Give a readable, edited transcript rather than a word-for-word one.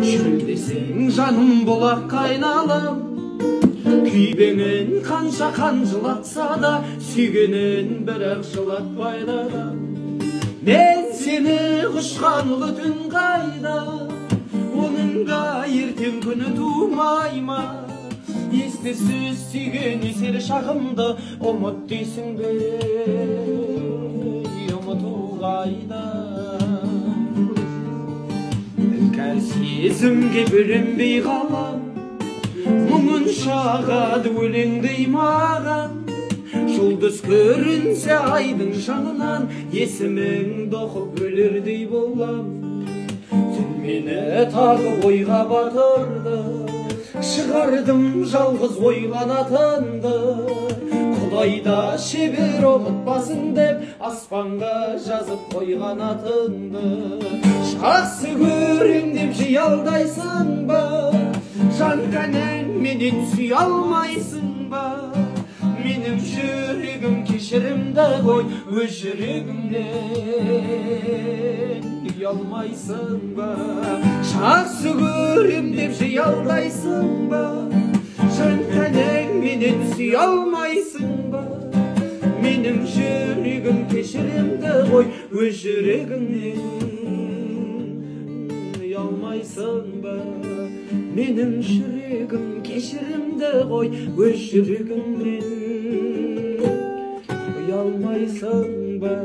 Шүлдесең жаным бұлаққа айналам, күйбеңін қанша қанжылатса да, сүйгенін бірақ жылатпайды да. Мен сені құшқан ұлы түн қайда, оныңға ертең күні тумай ма? Есті сөз сүйген есер шағымды ұмыт дейсің бе, ұмыту қайда? Іңкәр сезімге бөлінбей қалам, мұңын шағады өлеңдей маған. Жұлдыз көрінсе айдың жанынан, есіміңді оқып өлердей болам. Түн мені тағы ойға батырды, шығардым жалғыз ойланатынды. Құдайда шебер ұмытпасын деп, аспанға жазып қойған атынды. Жақсы көрем деп жиялдайсың ба, жан тәнің менен сүй алмайсың ба? Менің жүрегім кешірімді қой, өз жүрегімнен ұялмайсың ба? Жақсы көрем деп жиялдайсың ба, жан тәнің менен сүй алмайсың ба? Менің жүрегім кешірімді қой, өз жүрегімнен ұялмайсың ба? Менің жүрегім кешірімді қой, өз жүрегімнен ұялмайсың ба?